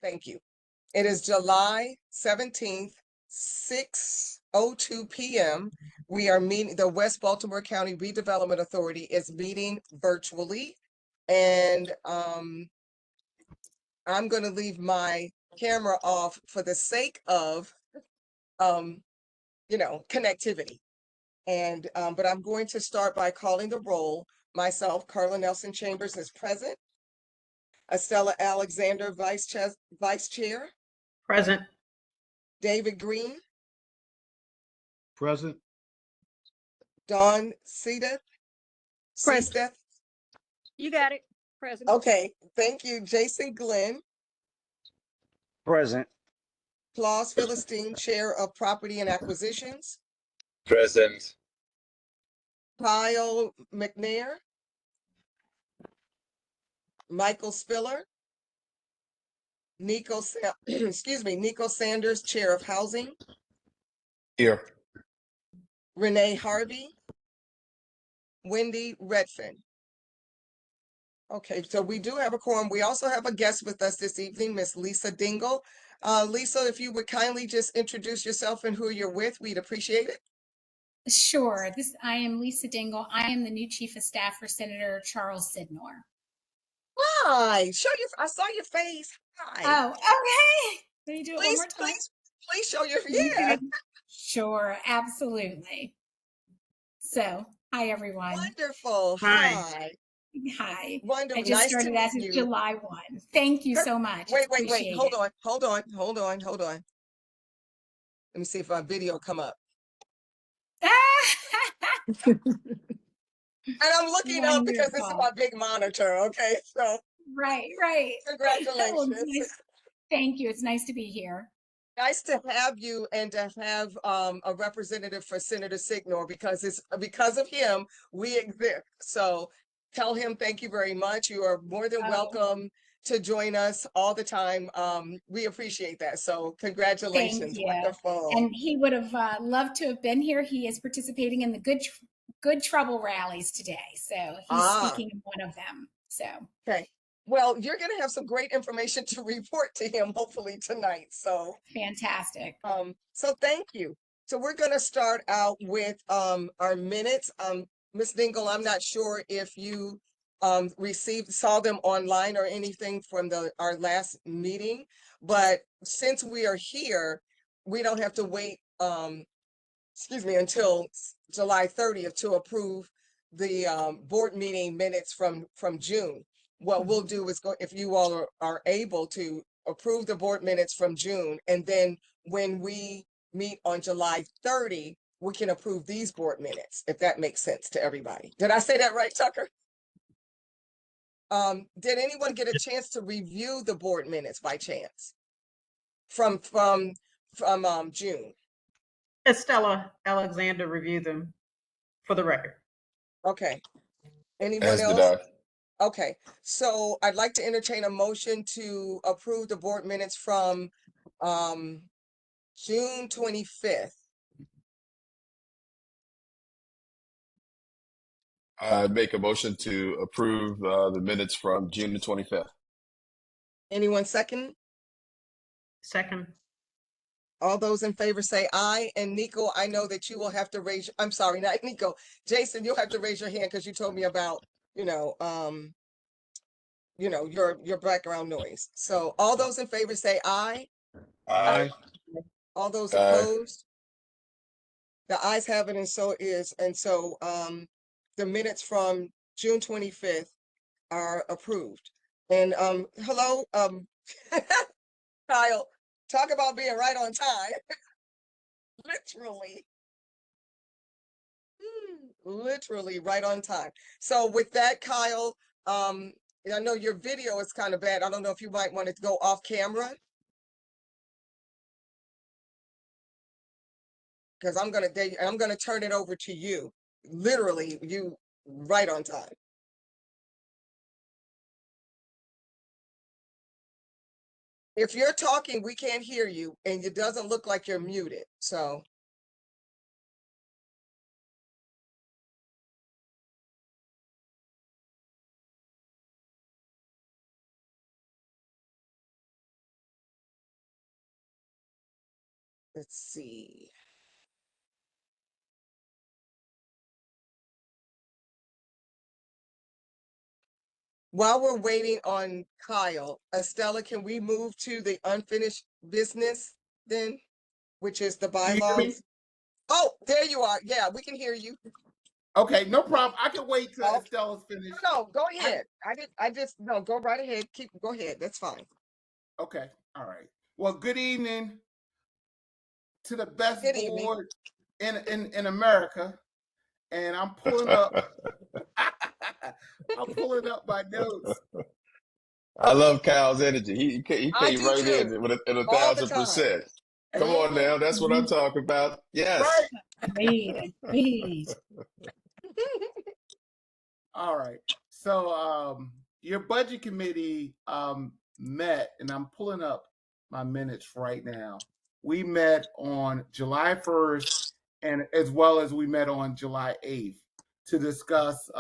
Thank you. It is July 17th, 6:02 p.m. We are meeting, the West Baltimore County Redevelopment Authority is meeting virtually. And I'm going to leave my camera off for the sake of, connectivity. And, but I'm going to start by calling the roll. Myself, Carla Nelson Chambers is present. Estella Alexander, Vice Chair. Present. David Green. Present. Dawn Seestedt. Present. You got it. Present. Okay, thank you. Jayson Glenn. Present. Klaus Philipsen, Chair of Property and Acquisitions. Present. Kyle McNair. Michael Spiller. Nico Sanders, Chair of Housing. Here. Renee Harvey. Wendy Redfin. Okay, so we do have a quorum. We also have a guest with us this evening, Miss Lisa Dingle. Lisa, if you would kindly just introduce yourself and who you're with, we'd appreciate it. Sure. I am Lisa Dingle. I am the new Chief of Staff for Senator Charles Sidnor. Hi, I saw your face. Hi. Oh, okay. Let me do it Please, one more time. please show your, yeah. Sure, absolutely. So, hi everyone. Wonderful. Hi. Hi. Wonderful. I just Nice started to as meet of you. July 1. Thank you so much. Wait. Appreciate Hold it. on. Let me see if our video come up. And I'm looking up because this is Wonderful. my big monitor. Okay, so Right. congratulations. Nice. Thank you. It's nice to be here. Nice to have you and to have a representative for Senator Sidnor because of him we exist. So tell him thank you very much. You are more than welcome to join us all the time. We appreciate that. So congratulations. Thank you. Wonderful. And he would have loved to have been here. He is participating in the Good Trouble rallies today. So he's speaking in one of them. So okay. Well, you're going to have some great information to report to him hopefully tonight. So fantastic. So thank you. So we're going to start out with our minutes. Ms. Dingle, I'm not sure if you saw them online or anything from our last meeting, but since we are here, we don't have to wait until July 30th to approve the board meeting minutes from June. What we'll do is if you all are able to approve the board minutes from June, and then when we meet on July 30, we can approve these board minutes, if that makes sense to everybody. Did I say that right, Tucker? Did anyone get a chance to review the board minutes by chance from June? Estella Alexander reviewed them for the record. Okay. Anyone As else? did I. Okay, so I'd like to entertain a motion to approve the board minutes from June 25th. I make a motion to approve the minutes from June the 25th. Anyone second? Second. All those in favor say aye. And Nico, I know that you will have to I'm sorry, not Nico. Jayson, you'll have to raise your hand because you told me about, your background noise. So all those in favor say aye. Aye. All those Aye. opposed? The ayes have it, and so the minutes from June 25th are approved. And hello, Kyle, talk about being right on time. Literally right on time. So with that, Kyle, I know your video is kind of bad. I don't know if you might want to go off camera. Because I'm gonna turn it over to you. Literally, you right on time. If you're talking, we can't hear you, and it doesn't look like you're muted. So let's see. While we're waiting on Kyle, Estella, can we move to the unfinished business then, which is the Do you hear me? bylaws? Oh, there you are. Yeah, we can hear you. Okay, no problem. I can wait till Okay. Estella's finished. No, go ahead. No, go right ahead. Go ahead. That's fine. Okay, all right. Well, good evening to the best Good evening. board in America, and I'm pulling up. I'm pulling up my notes. I love Kyle's energy. He I came do right too. in with a All the 1,000%. time. Come on Mhm. now, that's what I'm talking about. Yes. Right. Agreed. All right. So your budget committee met, and I'm pulling up my minutes right now. We met on July 1st, and as well as we met on July 8th to discuss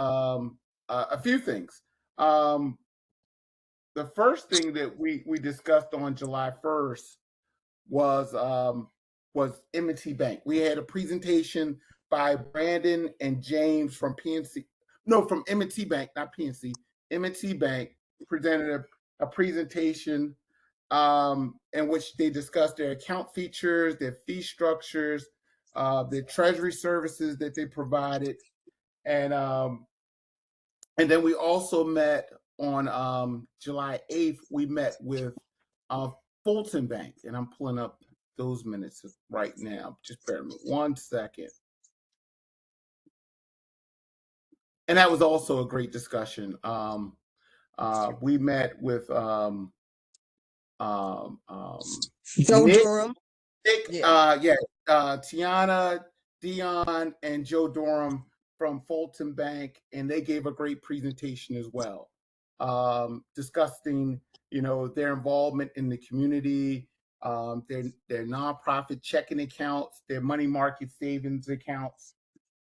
a few things. The first thing that we discussed on July 1st was M&T Bank. We had a presentation by Brandon and James from PNC. No, from M&T Bank, not PNC. M&T Bank presented a presentation in which they discussed their account features, their fee structures, the treasury services that they provided, and then we also met on July 8th. We met with Fulton Bank, and I'm pulling up those minutes right now. Just bear with me 1 second. And that was also a great discussion. We met with Joe Nick, Durham. Tiana, Dion, and Joe Durham from Fulton Bank, and they gave a great presentation as well, discussing their involvement in the community, their nonprofit checking accounts, their money market savings accounts,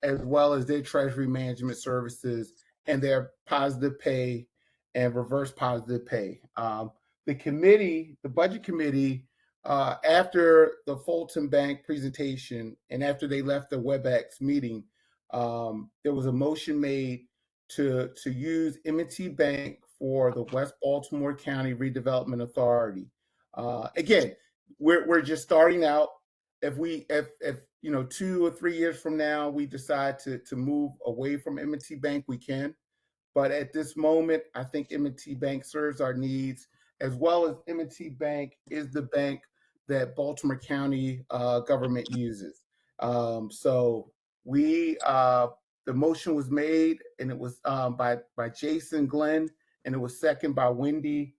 as well as their treasury management services and their positive pay and reverse positive pay. The budget committee, after the Fulton Bank presentation and after they left the WebEx meeting, there was a motion made to use M&T Bank for the West Baltimore County Redevelopment Authority. Again, we're just starting out. If 2 or 3 years from now we decide to move away from M&T Bank, we can. But at this moment, I think M&T Bank serves our needs, as well as M&T Bank is the bank that Baltimore County government uses. So the motion was made, and it was by Jayson Glenn, and it was seconded by Wendy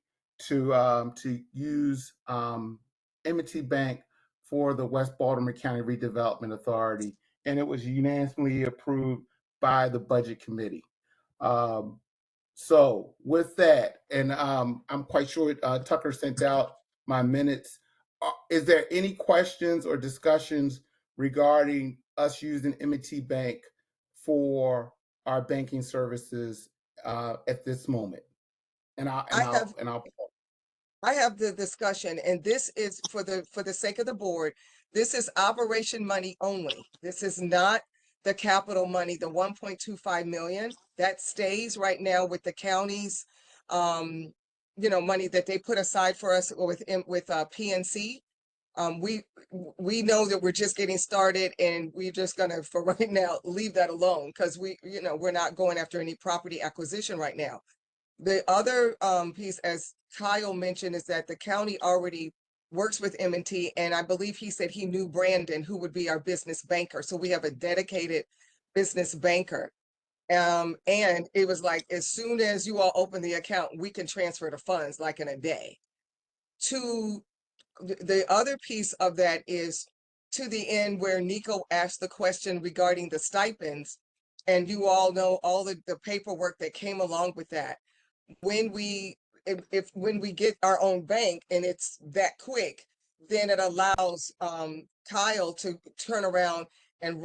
to use M&T Bank for the West Baltimore County Redevelopment Authority, and it was unanimously approved by the Budget Committee. So with that, and I'm quite sure Tucker sent out my minutes. Is there any questions or discussions regarding us using M&T Bank for our banking services at this moment? I have the discussion, and this is for the sake of the board. This is operation money only. This is not the capital money, the 1.25 million that stays right now with the county's, money that they put aside for us with PNC. We know that we're just getting started, and we're just gonna, for right now, leave that alone because we're not going after any property acquisition right now. The other piece, as Kyle mentioned, is that the county already works with M&T, and I believe he said he knew Brandon, who would be our business banker. So we have a dedicated business banker. And it was like, as soon as you all open the account, we can transfer the funds like in a day. To the other piece of that is to the end where Nico asked the question regarding the stipends, and you all know all the paperwork that came along with that. When we get our own bank and it's that quick, then it allows Kyle to turn around and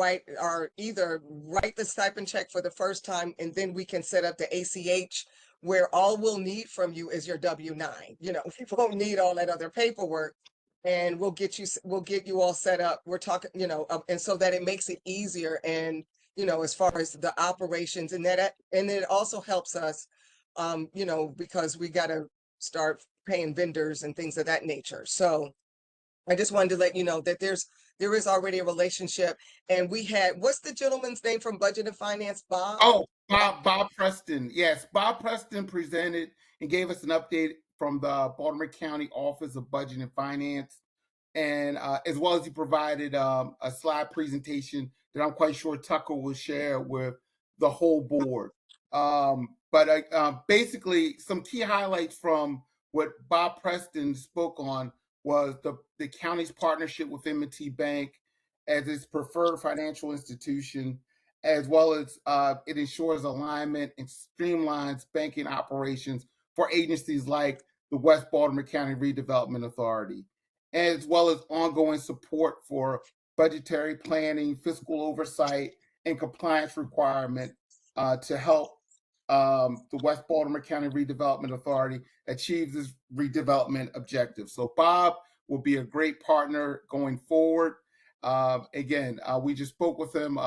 either write the stipend check for the first time, and then we can set up the ACH, where all we'll need from you is your W-9. We won't need all that other paperwork. and we'll get you all set up. We're talking, and so that it makes it easier, and as far as the operations, and it also helps us, because we got to start paying vendors and things of that nature. So I just wanted to let you know that there is already a relationship, and what's the gentleman's name from Budget and Finance, Bob? Oh, Bob Preston. Yes, Bob Preston presented and gave us an update from the Baltimore County Office of Budget and Finance, and as well as he provided a slide presentation that I'm quite sure Tucker will share with the whole board. But basically, some key highlights from what Bob Preston spoke on was the county's partnership with M&T Bank as its preferred financial institution, as well as it ensures alignment and streamlines banking operations for agencies like the West Baltimore County Redevelopment Authority, as well as ongoing support for budgetary planning, fiscal oversight, and compliance requirement to help the West Baltimore County Redevelopment Authority achieve this redevelopment objective. So Bob will be a great partner going forward. Again, we just spoke with him.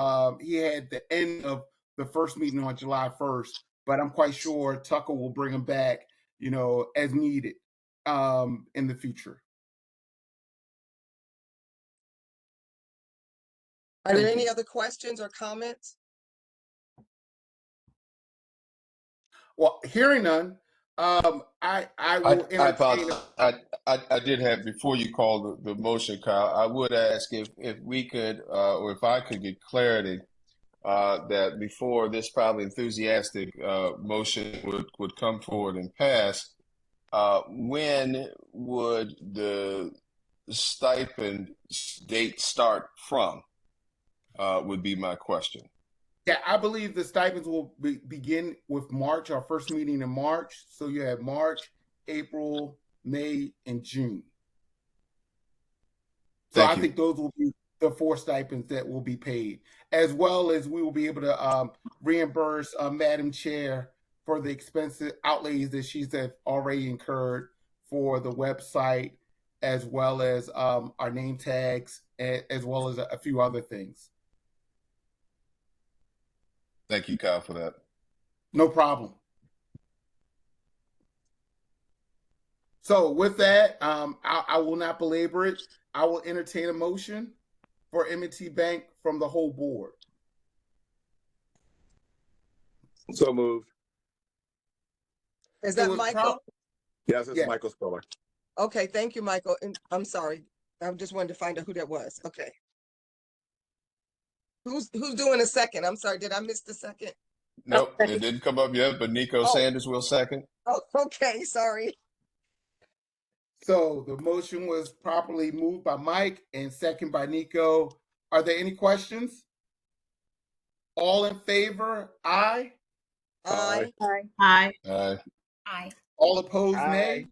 He had the end of the first meeting on July 1st, but I'm quite sure Tucker will bring him back, as needed in the future. Are there any other questions or comments? Well, hearing none, I will I apologize. I did have, before you call the motion, Kyle, I would ask if we could, or if I could get clarity that before this probably enthusiastic motion would come forward and pass, when would the stipend date start from, would be my question. Yeah, I believe the stipends will begin with March, our first meeting in March. So you have March, April, May, and June. So I think those will be the 4 stipends that will be paid, as well as we will be able to reimburse Madam Chair for the expensive outlays that she's already incurred for the website, as well as our name tags, as well as a few other things. Thank you, Kyle, for that. No problem. So with that, I will not belabor it. I will entertain a motion for M&T Bank from the whole board. So moved. Is that Michael? Yes, it's Michael Spiller. Okay, thank you, Michael. And I'm sorry. I just wanted to find out who that was. Okay. Who's doing a second? I'm sorry, did I miss the second? Nope, it didn't come up yet, but Nico Sanders will second. Oh, okay, sorry. So the motion was properly moved by Mike and second by Nico. Are there any questions? All in favor, aye. Aye. Aye. Aye. Aye. Aye. All opposed, Aye. nay.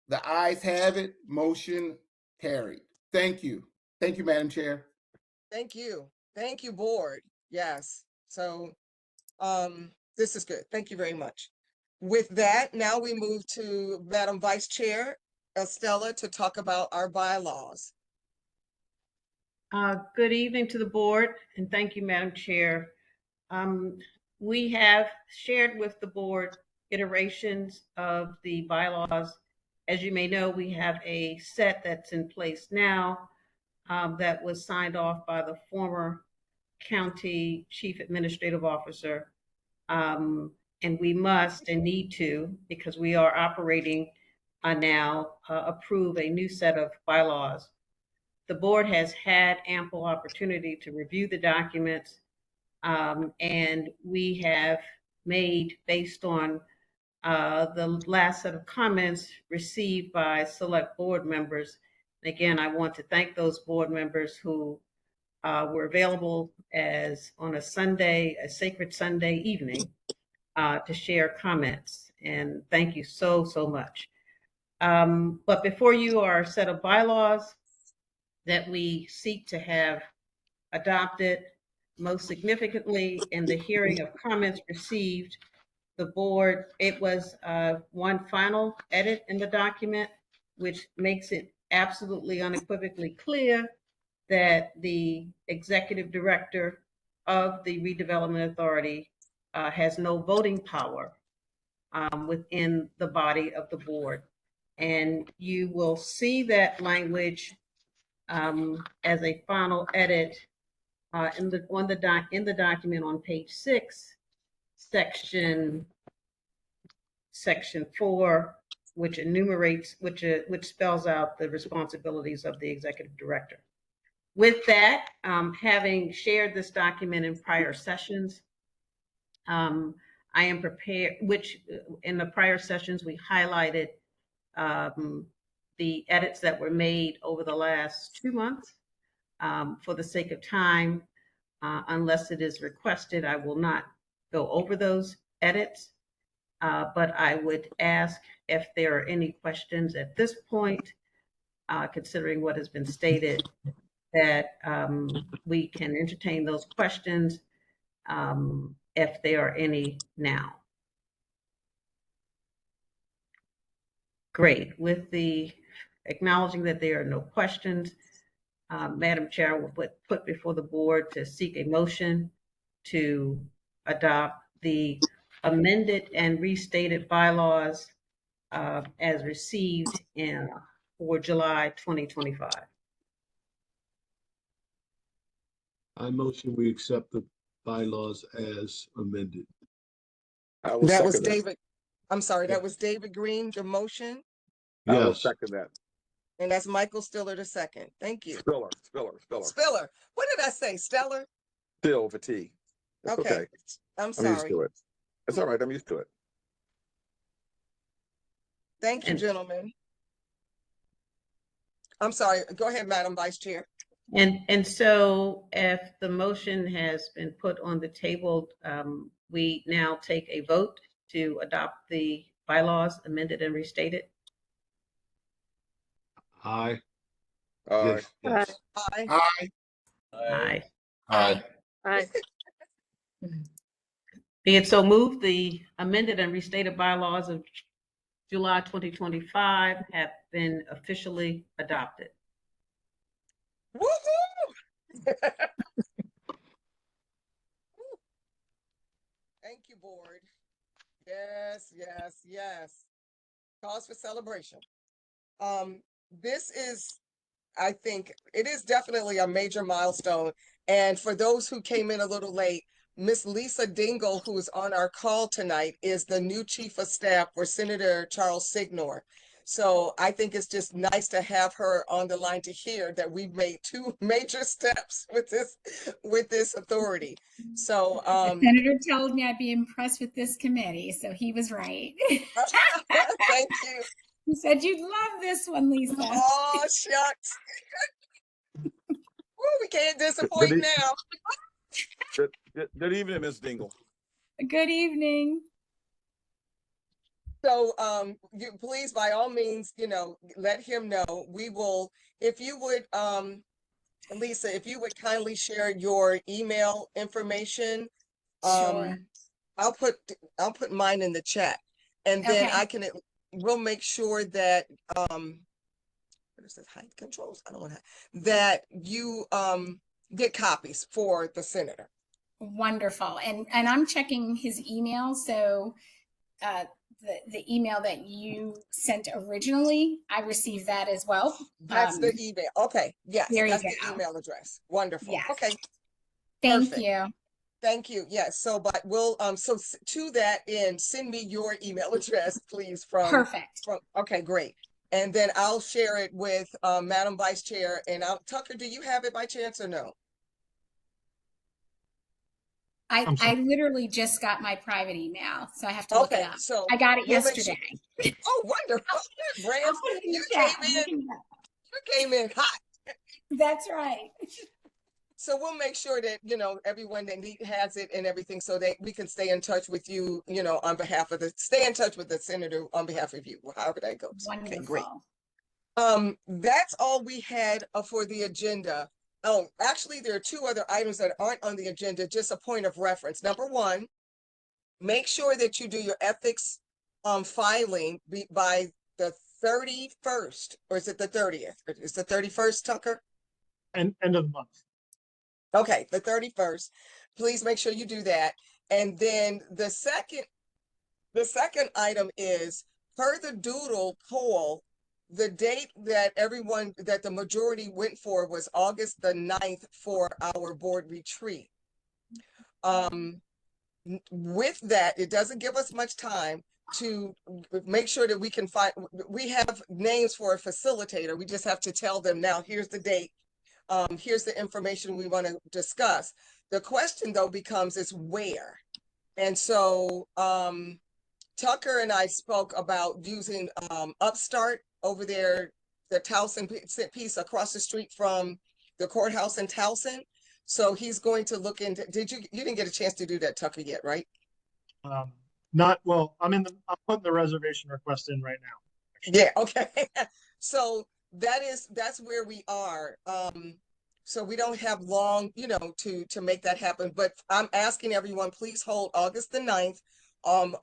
The ayes have it. Motion carried. Thank you. Thank you, Madam Chair. Thank you. Thank you, board. Yes. So this is good. Thank you very much. With that, now we move to Madam Vice Chair Estella to talk about our bylaws. Good evening to the board, and thank you, Madam Chair. We have shared with the board iterations of the bylaws. As you may know, we have a set that's in place now that was signed off by the former county chief administrative officer. And we must and need to, because we are operating now, approve a new set of bylaws. The board has had ample opportunity to review the documents, and we have made, based on the last set of comments received by select board members. Again, I want to thank those board members who were available on a Sunday, a sacred Sunday evening, to share comments. And thank you so much. But before you are a set of bylaws that we seek to have adopted. Most significantly, in the hearing of comments received, the board, it was one final edit in the document which makes it absolutely unequivocally clear that the executive director of the Redevelopment Authority has no voting power within the body of the board. And you will see that language as a final edit in the document on page 6, section 4, which enumerates, which spells out the responsibilities of the executive director. With that, having shared this document in prior sessions, I am prepared, which in the prior sessions we highlighted the edits that were made over the last 2 months. For the sake of time, unless it is requested, I will not go over those edits, but I would ask if there are any questions at this point, considering what has been stated, that we can entertain those questions if there are any now. Great. With the acknowledging that there are no questions, Madam Chair, I will put before the board to seek a motion to adopt the amended and restated bylaws as received for July 2025. I motion we accept the bylaws as amended. I will That was second that. David. I'm sorry, that was David Green, the motion, I will Yes, second that. and that's Michael Stiller, the second. Thank you. Spiller. Spiller. What did I say? Stellar? Still with a T. It's okay. I'm I'm used sorry. to it. It's all right. I'm used to it. Thank you, And- gentlemen. I'm sorry. Go ahead, Madam Vice Chair. And so if the motion has been put on the table, we now take a vote to adopt the bylaws amended and restated. aye. All Yes, right. yes. Aye. Aye. Aye. Aye. Aye. Be it so moved, the amended and restated bylaws of July 2025 have been officially adopted. Woohoo! Thank you, board. Yes. Cause for celebration. This is, I think, it is definitely a major milestone. And for those who came in a little late, Miss Lisa Dingle, who is on our call tonight, is the new chief of staff for Senator Charles Signor. So I think it's just nice to have her on the line to hear that we've made 2 major steps with this authority. So The senator told me I'd be impressed with this committee, so he was right. thank you. He said, "You'd love this one, Lisa." Oh, shucks. Woo, we can't disappoint Good e- now. Good evening, Ms. Dingle. Good evening. So you please, by all means, let him know. We will, if you would, Lisa, if you would kindly share your email information. Sure. I'll put mine in the chat, and then Okay. we'll make sure that what is this, height controls? I don't want to, that you get copies for the senator. Wonderful. And I'm checking his email. So the email that you sent originally, I received that as well. That's the email. Okay. Yes. There you That's the go. email address. Wonderful. Yes. Okay. Thank Perfect. you. Thank you. Yes. So, but we'll, to that end, send me your email address, please, Perfect. okay, great. And then I'll share it with Madam Vice Chair, and Tucker, do you have it by chance or no? I literally just got my private email, so I have to look it up. So I got it we'll make yesterday. Oh, wonderful. Brand, I'll put it in you the chat. you came in hot. That's right. So we'll make sure that, everyone that has it and everything, so that we can stay in touch with you, on behalf of stay in touch with the senator on behalf of you, however that goes. Wonderful. Okay, great. That's all we had for the agenda. Oh, actually, there are 2 other items that aren't on the agenda, just a point of reference. Number 1, make sure that you do your ethics filing by the 31st, or is it the 30th? Is the 31st, Tucker? And end of the month. Okay, the 31st. Please make sure you do that. And then the second item is, per the doodle poll, the date that the majority went for was August the 9th for our board retreat. With that, it doesn't give us much time to make sure that we have names for a facilitator. We just have to tell them now, here's the date. Here's the information we want to discuss. The question though becomes is where. And so Tucker and I spoke about using Upstart over there, the Towson piece across the street from the courthouse in Towson. So he's going to look into, you didn't get a chance to do that, Tucker, yet, right? Not well, I'm putting the reservation request in right now. Yeah, okay. So that's where we are. So we don't have long, to make that happen, but I'm asking everyone, please hold August the 9th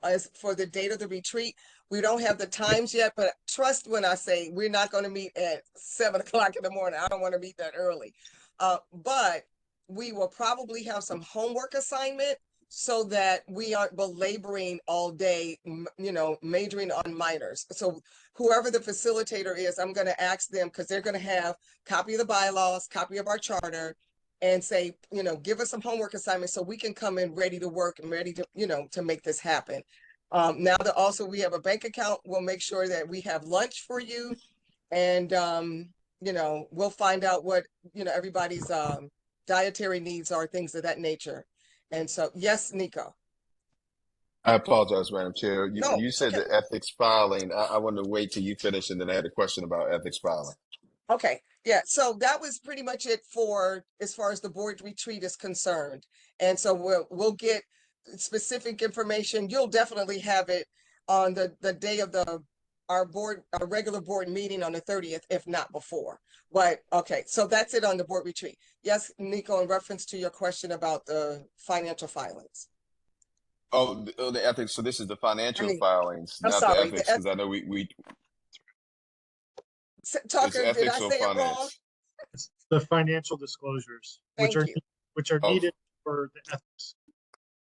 as for the date of the retreat. We don't have the times yet, but trust when I say we're not going to meet at 7 o'clock in the morning. I don't want to meet that early. But we will probably have some homework assignment so that we aren't belaboring all day, majoring on minors. So whoever the facilitator is, I'm going to ask them, because they're going to have copy of the bylaws, copy of our charter, and say, give us some homework assignments so we can come in ready to work and ready to, to make this happen. Now that also we have a bank account, we'll make sure that we have lunch for you, and we'll find out what everybody's dietary needs are, things of that nature. And so, yes, Nico. I apologize, Madam Chair. No, You said okay. the ethics filing. I wanted to wait till you finish, and then I had a question about ethics filing. Okay, yeah, so that was pretty much it for as far as the board retreat is concerned. And so we'll get specific information. You'll definitely have it on the day of our regular board meeting on the 30th, if not before. But okay, so that's it on the board retreat. Yes, Nico, in reference to your question about the financial filings. Oh, the ethics. So this is the financial filings, I'm not sorry, the ethics, because I know we Tucker, it's did I ethics or say it wrong? finance. It's the financial disclosures, Thank you. which are Oh. needed for the ethics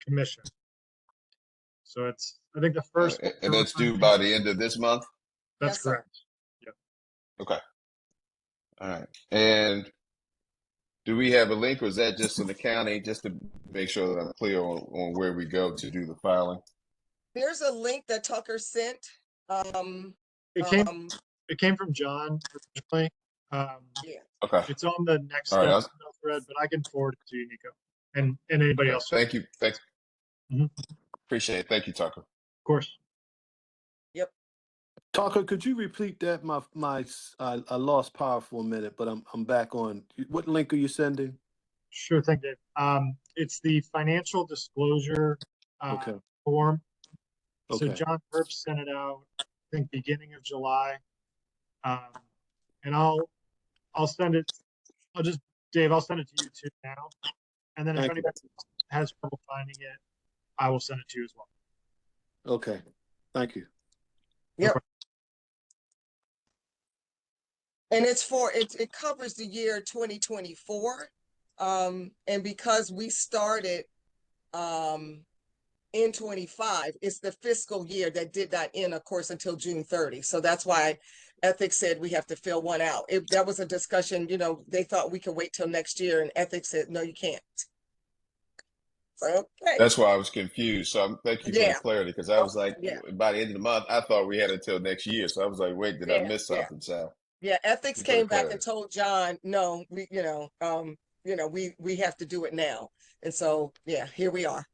commission. So I think the first one And you're that's due referring by to- the end of this month. That's Yes, sir. correct. Okay. All right. And do we have a link, or is that just an accounting, just to make sure that I'm clear on where we go to do the filing? There's a link that Tucker sent. It came from John originally. Yeah. Okay. It's on the next All right, step thread, but I can forward it to you, Nico, and anybody else. Thank you. Thanks. Mhm. Appreciate it. Thank you, Tucker. Of course. Tucker, could you repeat that? I lost power for a minute, but I'm back on. What link are you sending? Sure thing, Dave. It's the financial disclosure Okay. form. So Okay. John Herbst sent it out, I think, beginning of July. And I'll send it. Dave, I'll send it to you too now. And then if Thank you. anybody has trouble finding it, I will send it to you as well. Okay. Thank you. Yep. And it covers the year 2024. And because we started in 25, it's the fiscal year that did not end, of course, until June 30. So that's why ethics said we have to fill one out. That was a discussion, they thought we could wait till next year, and ethics said, no, you can't. So, okay. That's why I was confused. So thank you for the clarity, because I was like, Yeah. by the end of the month, I thought we had until next year. So I was like, wait, did I miss something? So Yeah, ethics Thank you for the came back and clarity. told John, no, we have to do it now. And so, yeah, here we are.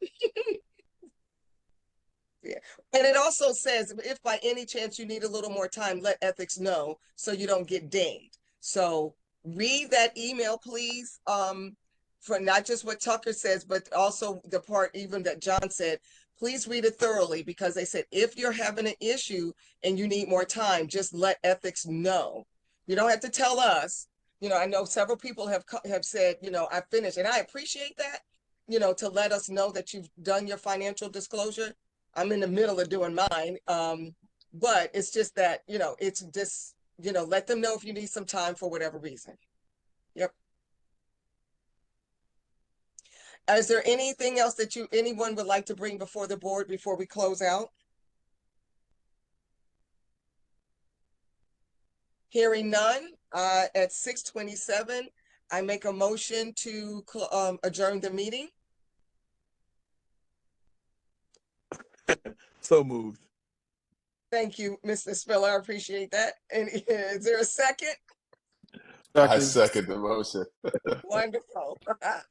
Yeah. And it also says, if by any chance you need a little more time, let ethics know so you don't get dinged. So read that email, please, for not just what Tucker says, but also the part even that John said. Please read it thoroughly, because they said, if you're having an issue and you need more time, just let ethics know. You don't have to tell us. I know several people have said, I finished, and I appreciate that, to let us know that you've done your financial disclosure. I'm in the middle of doing mine. But it's just that, you know, it's just, you know, let them know if you need some time for whatever reason. Yep. Is there anything else that anyone would like to bring before the board before we close out? Hearing none, at 6:27, I make a motion to adjourn the meeting. So moved. Thank you, Mr. Spiller. I appreciate that. And is there a second? I second the motion. Wonderful. And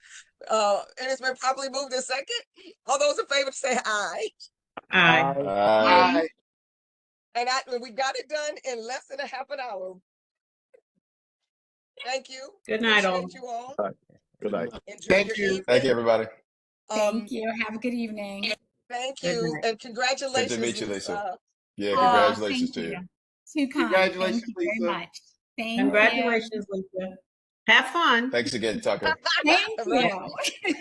it's been properly moved in second. All those in favor say aye. Aye. Aye. And we got it done in less than a half an hour. Thank you. Good night, all. Appreciate you all. All right. Good night. Enjoy Thank your you. evening. Thank you, everybody. Thank you. Have a good evening. Thank Good you. night. And congratulations. Good to meet you, Ms. Lisa. Yeah, Oh, congratulations thank to you. Too kind. Congratulations, Thank you very Lisa. much. Thank Congratulations, Lisa. Have fun. Thanks again, Tucker. you. Thank Right. you.